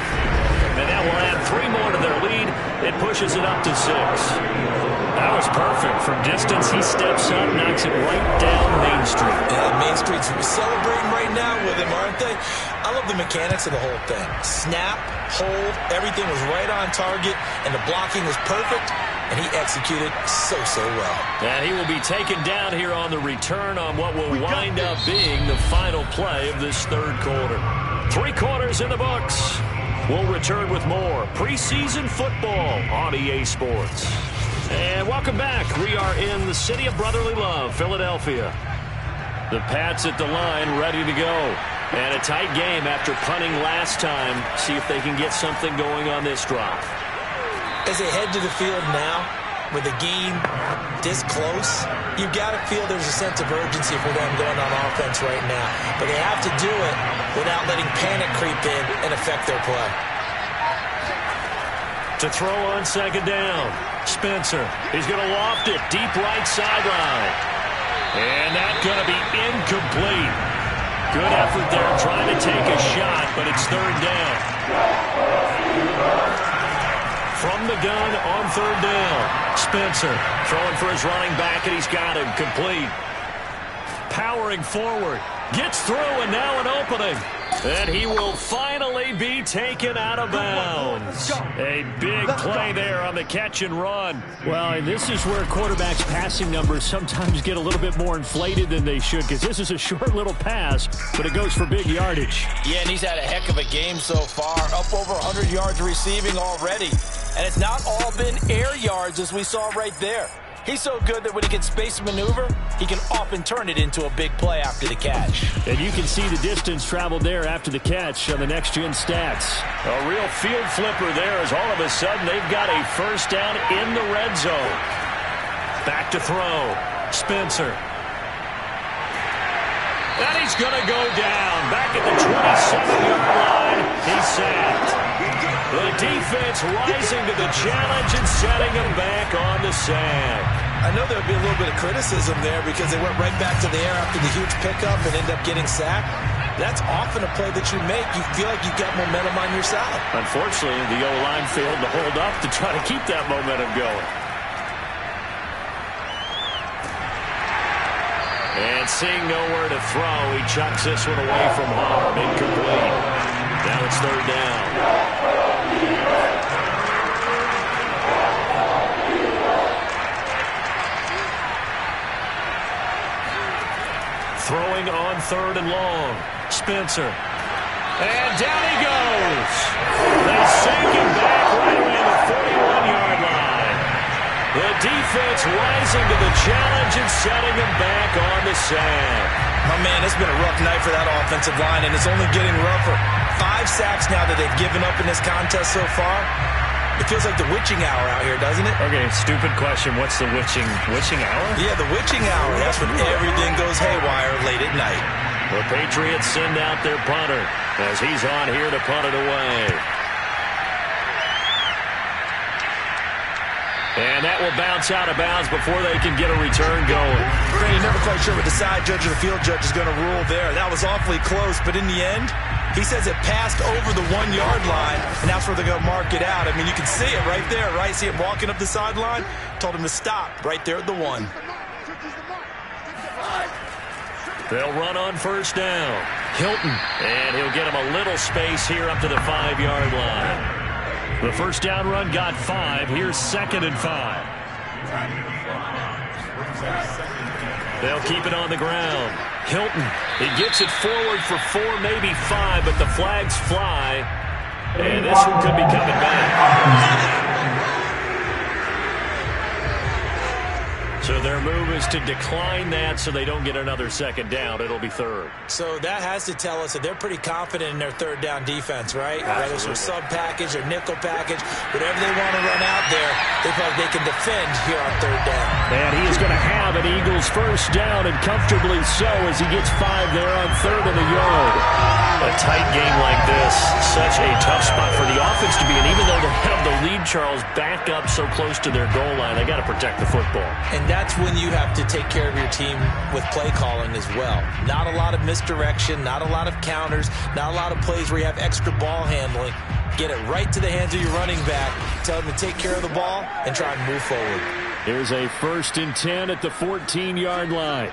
And that will add 3 more to their lead. It pushes it up to 6. That was perfect. From distance, he steps up, knocks it right down Main Street. Yeah, Main Street's celebrating right now with him, aren't they? I love the mechanics of the whole thing. Snap, hold, everything was right on target, and the blocking was perfect, and he executed so well. And he will be taken down here on the return on what will wind up being the final play of this 3rd quarter. 3 quarters in the books. We'll return with more preseason football on EA Sports. And welcome back. We are in the city of brotherly love, Philadelphia. The Pats at the line, ready to go. And a tight game after punting last time. See if they can get something going on this drive. As they head to the field now, with the game this close, you've got to feel there's a sense of urgency for them going on offense right now. But they have to do it without letting panic creep in and affect their play. To throw on 2nd down, Spencer. He's going to loft it deep right sideline. And that's going to be incomplete. Good effort there trying to take a shot, but it's 3rd down. From the gun on 3rd down. Spencer throwing for his running back, and he's got him complete. Powering forward. Gets through, and now an opening. And he will finally be taken out of bounds. A big play there on the catch and run. Well, and this is where quarterbacks' passing numbers sometimes get a little bit more inflated than they should, because this is a short little pass, but it goes for big yardage. Yeah, and he's had a heck of a game so far, up over 100 yards receiving already. And it's not all been air yards, as we saw right there. He's so good that when he can space maneuver, he can often turn it into a big play after the catch. And you can see the distance traveled there after the catch on the next-gen stats. A real field flipper there, as all of a sudden they've got a first down in the red zone. Back to throw. Spencer. And he's going to go down. Back at the 27-yard line. He's sacked. The defense rising to the challenge and setting him back on the sack. I know there'll be a little bit of criticism there because they went right back to the air after the huge pickup and end up getting sacked. That's often a play that you make. You feel like you've got momentum on your side. Unfortunately, the O-line failed to hold up to try to keep that momentum going. And seeing nowhere to throw, he chucks this one away from harm. Incomplete. Now it's third down. Throwing on third and long. Spencer. And down he goes. They sink him back right around the 41-yard line. The defense rising to the challenge and setting him back on the sack. Oh, man, it's been a rough night for that offensive line, and it's only getting rougher. 5 sacks now that they've given up in this contest so far. It feels like the witching hour out here, doesn't it? Okay, stupid question. What's the witching hour? Yeah, the witching hour. That's when everything goes haywire late at night. The Patriots send out their punter as he's on here to punt it away. And that will bounce out of bounds before they can get a return going. You're never quite sure what the side judge or the field judge is going to rule there. That was awfully close, but in the end, he says it passed over the 1-yard line, and that's where they're going to mark it out. I mean, you can see it right there, right? See him walking up the sideline? Told him to stop right there at the 1. They'll run on first down. Hilton, and he'll get him a little space here up to the 5-yard line. The first down run got 5. Here's 2nd and 5. They'll keep it on the ground. Hilton, he gets it forward for 4, maybe 5, but the flags fly. And this one could be coming back. So their move is to decline that so they don't get another second down. It'll be 3rd. So that has to tell us that they're pretty confident in their third down defense, right? Whether it's a sub package or nickel package, whatever they want to run out there, they feel like they can defend here on third down. And he is going to have an Eagles first down, and comfortably so, as he gets 5 there on 3rd and a yard. A tight game like this, such a tough spot for the offense to be in. Even though they have the lead, Charles, back up so close to their goal line, they got to protect the football. And that's when you have to take care of your team with play calling as well. Not a lot of misdirection, not a lot of counters, not a lot of plays where you have extra ball handling. Get it right to the hands of your running back, tell them to take care of the ball, and try and move forward. Here's a 1st and 10 at the 14-yard line.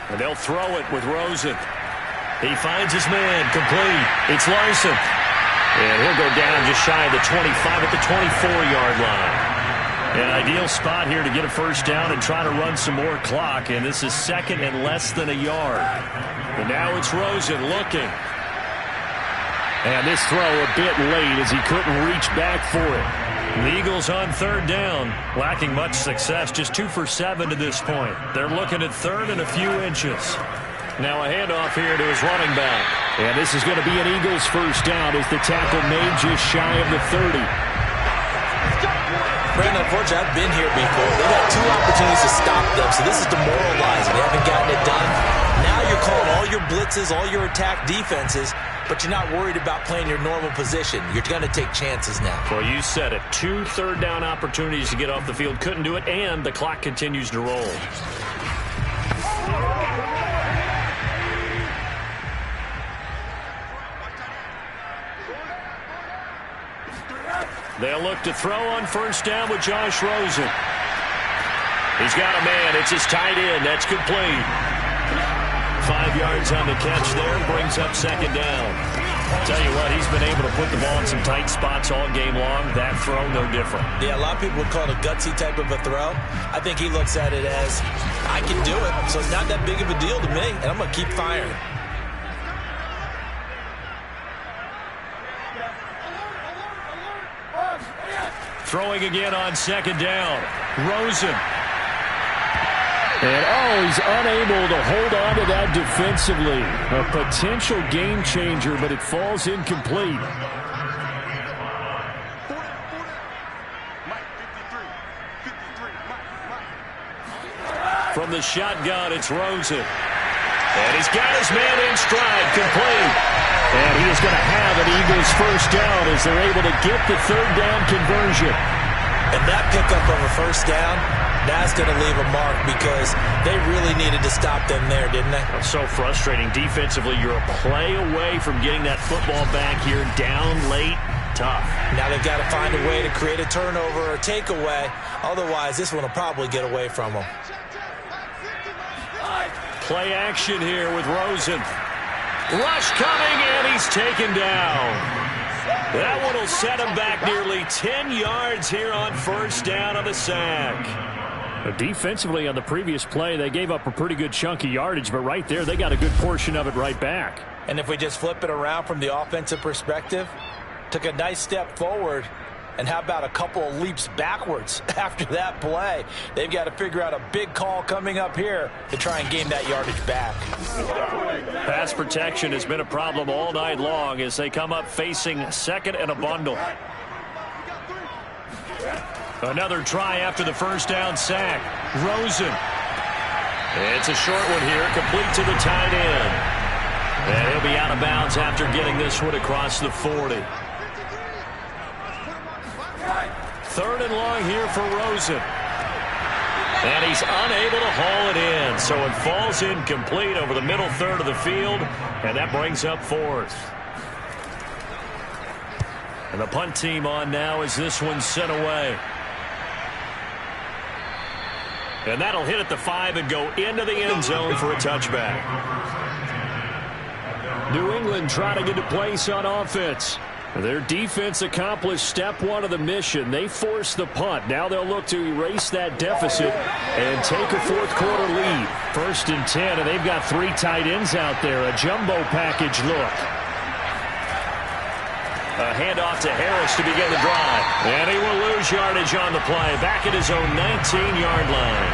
And they'll throw it with Rosen. He finds his man, complete. It's Larson. And he'll go down just shy of the 25 at the 24-yard line. An ideal spot here to get a first down and try to run some more clock. And this is 2nd and less than a yard. And now it's Rosen looking. And this throw a bit late as he couldn't reach back for it. The Eagles on 3rd down, lacking much success, just 2 for 7 to this point. They're looking at 3rd and a few inches. Now a handoff here to his running back. And this is going to be an Eagles first down as the tackle made just shy of the 30. Brandon, unfortunately, I've been here before. They've had 2 opportunities to stop them, so this is demoralizing. They haven't gotten it done. Now you're calling all your blitzes, all your attack defenses, but you're not worried about playing your normal position. You're going to take chances now. Well, you said it. 2 third-down opportunities to get off the field. Couldn't do it, and the clock continues to roll. They'll look to throw on first down with Josh Rosen. He's got a man. It's his tight end. That's complete. 5 yards on the catch there. Brings up second down. Tell you what, he's been able to put the ball in some tight spots all game long. That throw, no different. Yeah, a lot of people would call it a gutsy type of a throw. I think he looks at it as, I can do it, so it's not that big of a deal to me, and I'm going to keep firing. Throwing again on second down. Rosen. And, he's unable to hold on to that defensively. A potential game changer, but it falls incomplete. From the shotgun, it's Rosen. And he's got his man in stride, complete. And he is going to have an Eagles first down as they're able to get the third down conversion. And that pickup of a first down, that's going to leave a mark because they really needed to stop them there, didn't they? That's so frustrating. Defensively, you're a play away from getting that football back here down late. Tough. Now they've got to find a way to create a turnover or takeaway. Otherwise, this one will probably get away from them. Play action here with Rosen. Rush coming, and he's taken down. That one will set him back nearly 10 yards here on first down on the sack. Defensively on the previous play, they gave up a pretty good chunk of yardage, but right there, they got a good portion of it right back. And if we just flip it around from the offensive perspective, took a nice step forward, and how about a couple of leaps backwards after that play? They've got to figure out a big call coming up here to try and gain that yardage back. Pass protection has been a problem all night long as they come up facing second and a bundle. Another try after the first down sack. Rosen. It's a short one here, complete to the tight end. And he'll be out of bounds after getting this one across the 40. Third and long here for Rosen. And he's unable to haul it in. So it falls incomplete over the middle third of the field. And that brings up fourth. And the punt team on now as this one's sent away. And that'll hit at the 5 and go into the end zone for a touchback. New England trying to get a place on offense. Their defense accomplished step one of the mission. They forced the punt. Now they'll look to erase that deficit and take a fourth quarter lead. 1st and 10, and they've got 3 tight ends out there. A jumbo package look. A handoff to Harris to begin the drive. And he will lose yardage on the play. Back at his own 19-yard line.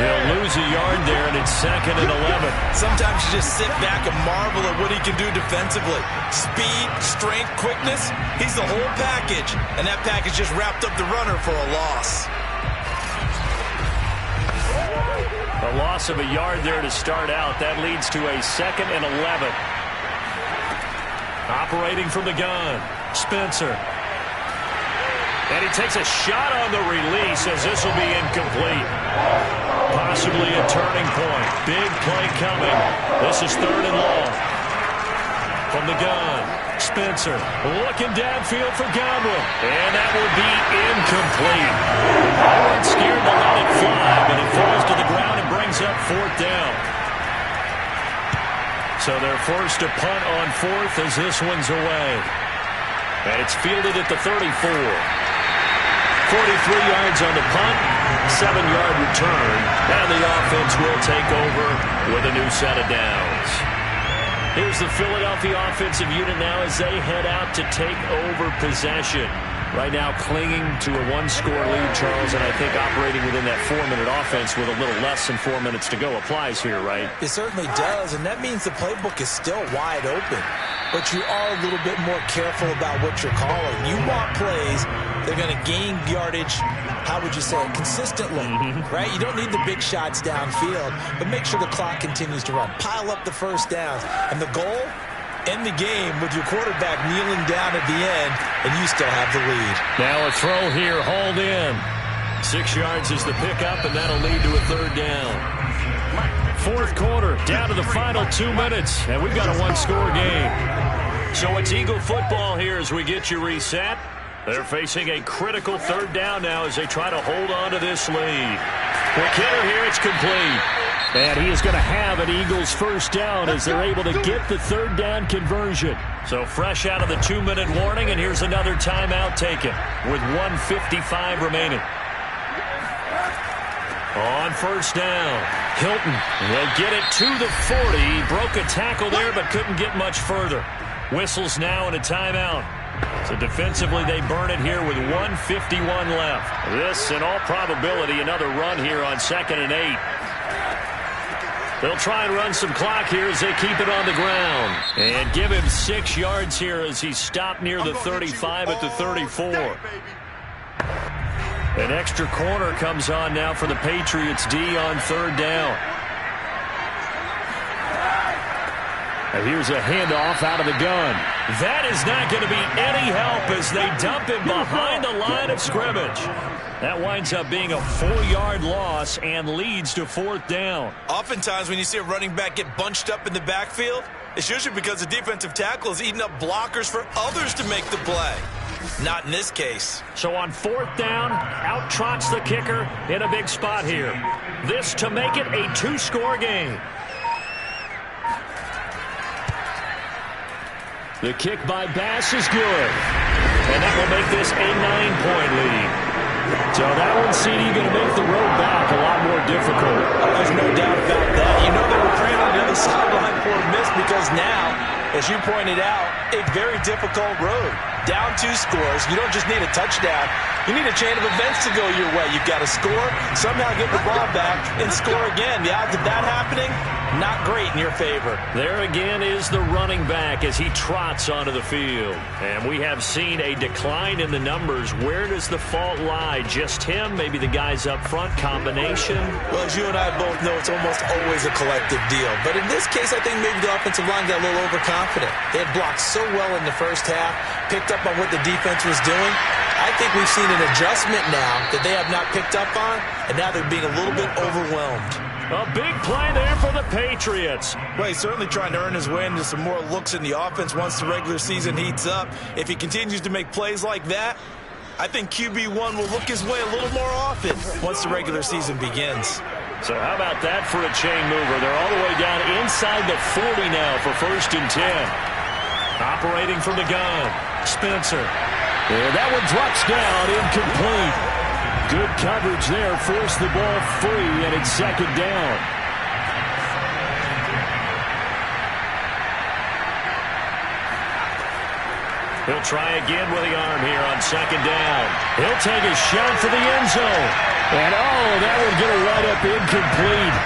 He'll lose a yard there, and it's 2nd and 11. Sometimes you just sit back and marvel at what he can do defensively. Speed, strength, quickness. He's the whole package. And that package just wrapped up the runner for a loss. A loss of a yard there to start out. That leads to a 2nd and 11. Operating from the gun. Spencer. And he takes a shot on the release as this will be incomplete. Possibly a turning point. Big play coming. This is 3rd and long. From the gun. Spencer looking downfield for Godwin. And that will be incomplete. I wasn't scared to let it fly, but it falls to the ground and brings up 4th down. So they're forced to punt on 4th as this one's away. And it's fielded at the 34. 43 yards on the punt, 7-yard return, and the offense will take over with a new set of downs. Here's the Philadelphia offensive unit now as they head out to take over possession. Right now clinging to a 1-score lead, Charles, and I think operating within that 4-minute offense with a little less than 4 minutes to go applies here, right? It certainly does, and that means the playbook is still wide open. But you are a little bit more careful about what you're calling. You want plays that are going to gain yardage, how would you say it, consistently, right? You don't need the big shots downfield, but make sure the clock continues to run. Pile up the first downs, and the goal? End the game with your quarterback kneeling down at the end, and you still have the lead. Now a throw here, hauled in. 6 yards is the pickup, and that'll lead to a 3rd down. 4th quarter, down to the final 2 minutes, and we've got a 1-score game. So it's Eagle football here as we get you reset. They're facing a critical 3rd down now as they try to hold on to this lead. Quick hitter here. It's complete. And he is going to have an Eagles first down as they're able to get the third down conversion. So fresh out of the 2-minute warning, and here's another timeout taken with 1:55 remaining. On first down, Hilton will get it to the 40. He broke a tackle there but couldn't get much further. Whistles now and a timeout. So defensively they burn it here with 1:51 left. This, in all probability, another run here on 2nd and 8. They'll try and run some clock here as they keep it on the ground. And give him 6 yards here as he stopped near the 35 at the 34. An extra corner comes on now for the Patriots D on third down. And here's a handoff out of the gun. That is not going to be any help as they dump him behind the line of scrimmage. That winds up being a 4-yard loss and leads to 4th down. Oftentimes when you see a running back get bunched up in the backfield, it's usually because the defensive tackle is eating up blockers for others to make the play. Not in this case. So on 4th down, out trots the kicker in a big spot here. This to make it a 2-score game. The kick by Bass is good. And that will make this a 9-point lead. So that one, CD, going to make the road back a lot more difficult. There's no doubt about that. You know they were praying on the other sideline for a miss because now, as you pointed out, a very difficult road. Down 2 scores. You don't just need a touchdown. You need a chain of events to go your way. You've got to score, somehow get the ball back, and score again. The odds of that happening, not great in your favor. There again is the running back as he trots onto the field. And we have seen a decline in the numbers. Where does the fault lie? Just him? Maybe the guys up front? Combination? Well, as you and I both know, it's almost always a collective deal. But in this case, I think maybe the offensive line got a little overconfident. They had blocked so well in the first half, picked up on what the defense was doing. I think we've seen an adjustment now that they have not picked up on, and now they're being a little bit overwhelmed. A big play there for the Patriots. Well, he's certainly trying to earn his way into some more looks in the offense once the regular season heats up. If he continues to make plays like that, I think QB1 will look his way a little more often once the regular season begins. So how about that for a chain mover? They're all the way down inside the 40 now for 1st and 10. Operating from the gun, Spencer. And that one drops down, incomplete. Good coverage there, forced the ball free, and it's 2nd down. He'll try again with the arm here on 2nd down. He'll take a shot for the end zone. And oh, that one going to right up incomplete.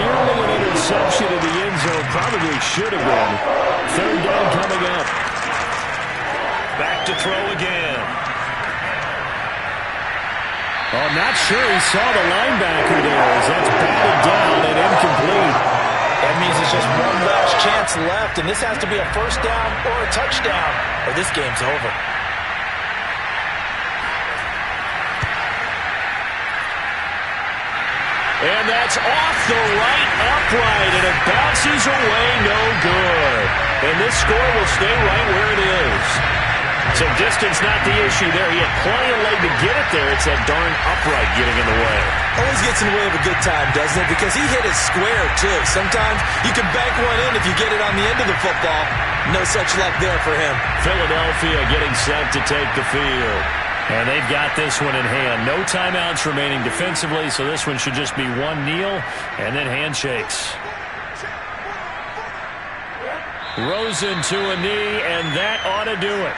Nearly an interception in the end zone. Probably should have been. 3rd down coming up. Back to throw again. Oh, not sure he saw the linebacker there as that's batted down and incomplete. That means it's just one last chance left, and this has to be a 1st down or a touchdown, or this game's over. And that's off the right upright, and it bounces away no good. And this score will stay right where it is. So distance not the issue there. He had plenty of leg to get it there. It's that darn upright getting in the way. Always gets in the way of a good time, doesn't it? Because he hit it square, too. Sometimes you can bank one in if you get it on the end of the football. No such luck there for him. Philadelphia getting set to take the field. And they've got this one in hand. No timeouts remaining defensively, so this one should just be one kneel and then handshakes. Rosen to a knee, and that ought to do it.